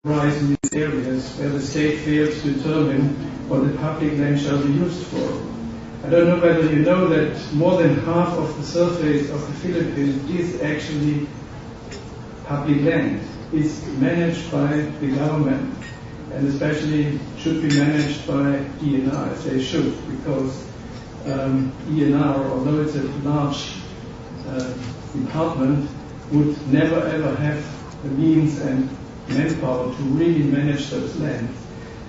rise in these areas where the state fails to determine what the public land shall be used for. I don't know whether you know that more than half of the surface of the Philippines is actually public land. It's managed by the government, and especially should be managed by ENR, as they should, because ENR, although it's a large department, would never ever have the means and manpower to really manage those lands.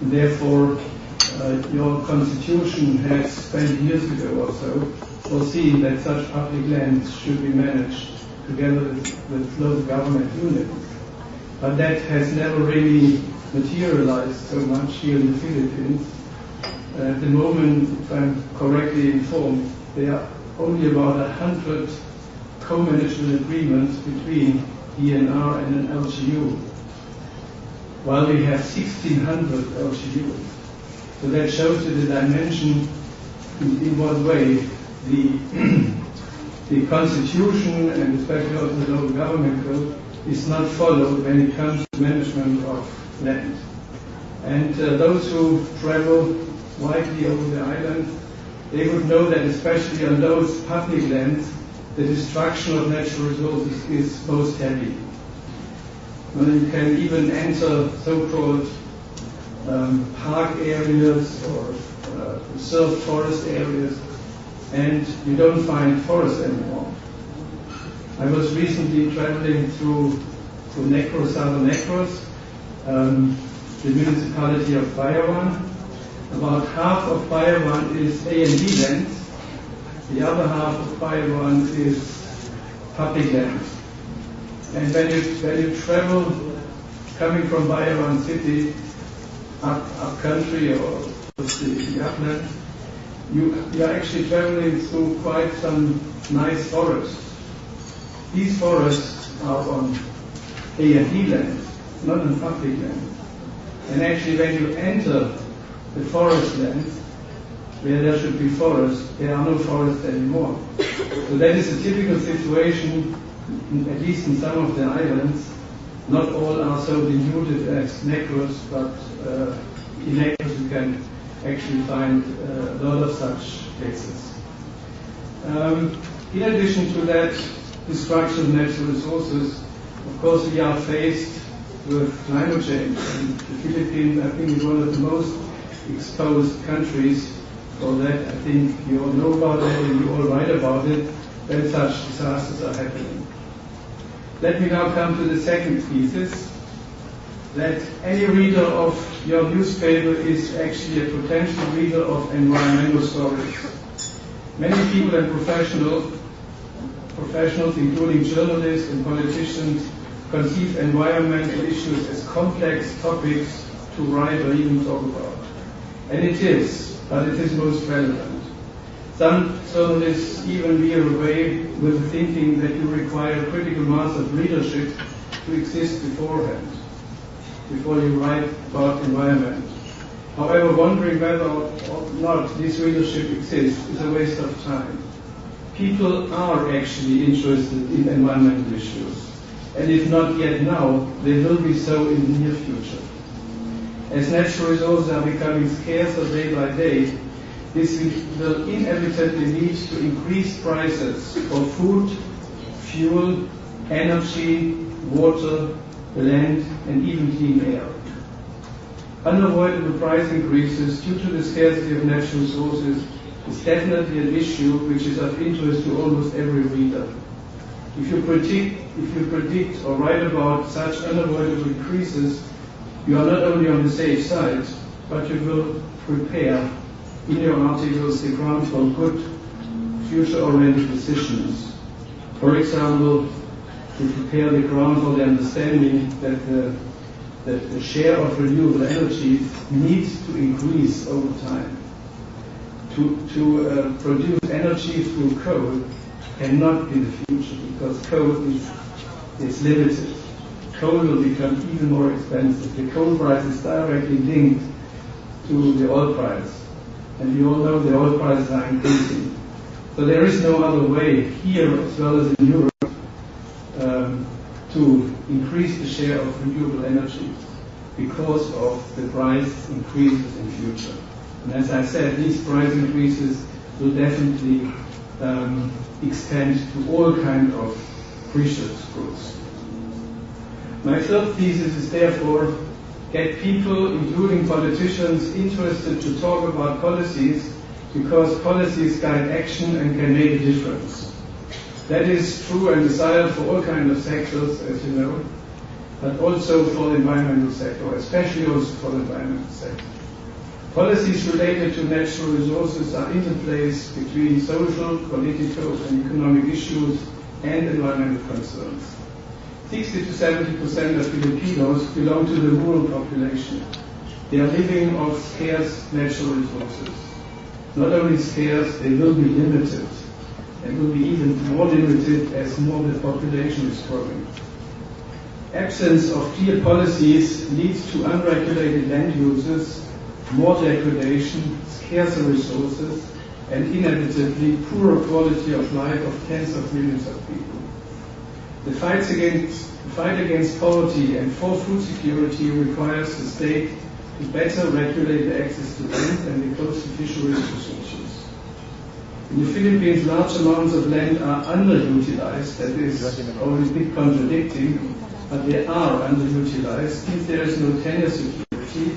And therefore, your constitution has 20 years ago or so foreseen that such public lands should be managed together with local government units. But that has never really materialized so much here in the Philippines. At the moment, if I'm correctly informed, there are only about 100 co-management agreements between ENR and an LGU, while we have 1,600 LGUs. So that shows you the dimension in what way the Constitution and especially also the local government code is not followed when it comes to management of land. And those who travel widely over the island, they would know that especially on those public lands, the destruction of natural resources is most heavy. Well, you can even enter so-called park areas or reserved forest areas, and you don't find forest anymore. I was recently traveling through Negros, southern Negros, the municipality of Bayawan. About half of Bayawan is A&D land. The other half of Bayawan is public land. And when you travel coming from Bayawan city up country or the upland, you are actually traveling through quite some nice forests. These forests are on A&D land, not on public land. And actually when you enter the forest land, where there should be forests, there are no forests anymore. So that is a typical situation, at least in some of the islands. Not all are so denuded as Negros, but in Negros you can actually find a lot of such cases. In addition to that destruction of natural resources, of course we are faced with climate change. And the Philippines, I think, is one of the most exposed countries for that. I think you all know about it and you all write about it when such disasters are happening. Let me now come to the second thesis, that any reader of your newspaper is actually a potential reader of environmental stories. Many people and professionals, including journalists and politicians, conceive environmental issues as complex topics to write or even talk about. And it is, but it is most relevant. Some journalists even veer away with the thinking that you require a critical mass of readership to exist beforehand, before you write about environment. However, wondering whether or not this readership exists is a waste of time. People are actually interested in environmental issues, and if not yet now, they will be so in the near future. As natural resources are becoming scarcer day by day, this will inevitably lead to increased prices for food, fuel, energy, water, land, and even clean air. Unavoidable price increases due to the scarcity of natural resources is definitely an issue which is of interest to almost every reader. If you predict or write about such unavoidable increases, you are not only on the safe side, but you will prepare in your articles the ground for good, future-oriented decisions. For example, to prepare the ground for the understanding that the share of renewable energy needs to increase over time. To produce energy through coal cannot be the future, because coal is limited. Coal will become even more expensive. The coal price is directly linked to the oil price. And you all know the oil prices are increasing. So there is no other way here as well as in Europe to increase the share of renewable energy. because of the price increases in future. And as I said, these price increases will definitely extend to all kinds of precious goods. My third thesis is therefore get people, including politicians, interested to talk about policies, because policies guide action and can make a difference. That is true and desired for all kinds of sectors, as you know, but also for the environmental sector, especially also for the environmental sector. Policies related to natural resources are interplays between social, political, and economic issues and environmental concerns. 60 to 70% of Filipinos belong to the rural population. They are living off scarce natural resources. Not only scarce, they will be limited, and will be even more limited as more the population is growing. Absence of clear policies leads to unregulated land uses, more degradation, scarcer resources, and inevitably poorer quality of life of tens of millions of people. The fight against poverty and for food security requires the state to better regulate the access to land and the close to fisheries resources. In the Philippines, large amounts of land are underutilized. That is always a bit contradicting, but they are underutilized since there is no tenure security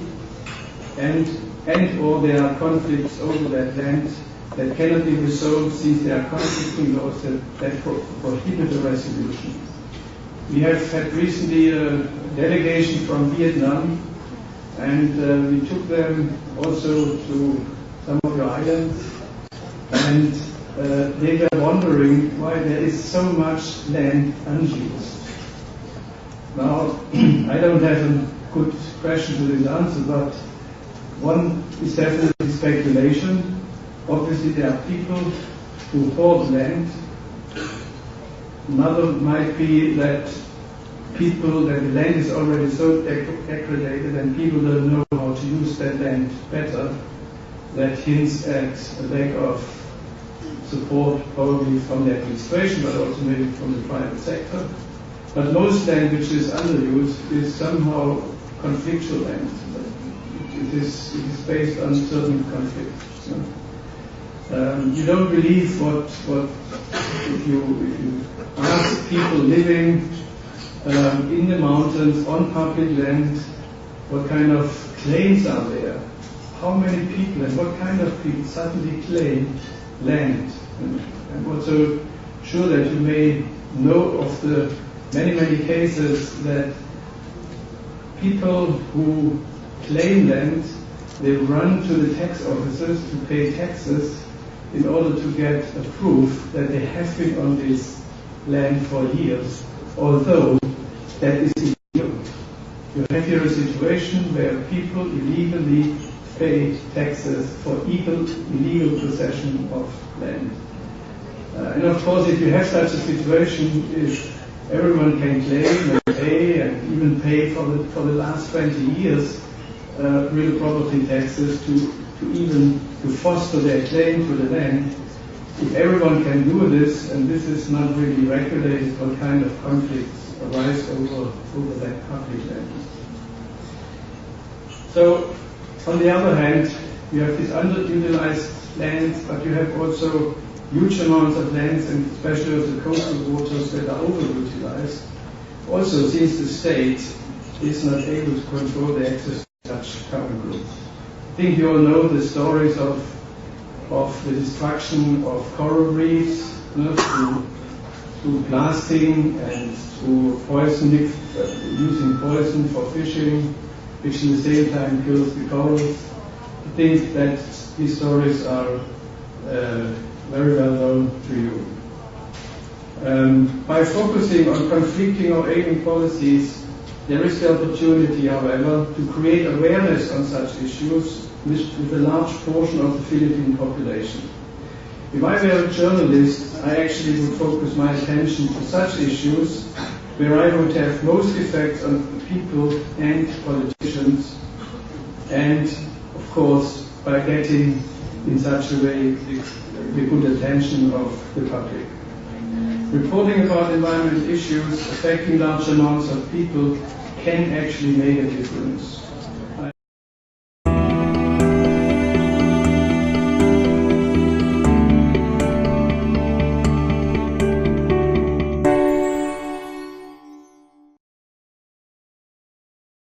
and or there are conflicts over that land that cannot be resolved since there are conflicting laws that prohibit a resolution. We have had recently a delegation from Vietnam, and we took them also to some of the islands, and they were wondering why there is so much land unused. Now, I don't have a good question to this answer, but one is definitely speculation. Obviously, there are people who hoard land. Another might be that the land is already so degraded and people don't know how to use that land better. That hints at a lack of support probably from the administration, but also maybe from the private sector. But most land which is underused is somehow conflictual land. It is based on certain conflicts. You don't believe what if you ask people living in the mountains on public land, what kind of claims are there? How many people and what kind of people suddenly claim land? And I'm also sure that you may know of the many cases that people who claim land, they run to the tax officers to pay taxes in order to get a proof that they have been on this land for years, although that is illegal. You have here a situation where people illegally pay taxes for illegal possession of land. And of course, if you have such a situation, if everyone can claim and pay and even pay for the last 20 years real property taxes to foster their claim to the land, if everyone can do this, and this is not really regulated, what kind of conflicts arise over that public land? So, on the other hand, you have these underutilized lands, but you have also huge amounts of lands, and especially of the coastal waters, that are overutilized. Also, since the state is not able to control the access to such common goods. I think you all know the stories of the destruction of coral reefs, through blasting and through using poison for fishing, which in the same time kills the corals. I think that these stories are very well known to you. By focusing on conflicting or aiming policies, there is the opportunity, however, to create awareness on such issues with a large portion of the Philippine population. If I were a journalist, I actually would focus my attention to such issues where I would have most effect on people and politicians, and of course by getting in such a way the good attention of the public. Reporting about environmental issues affecting large amounts of people can actually make a difference.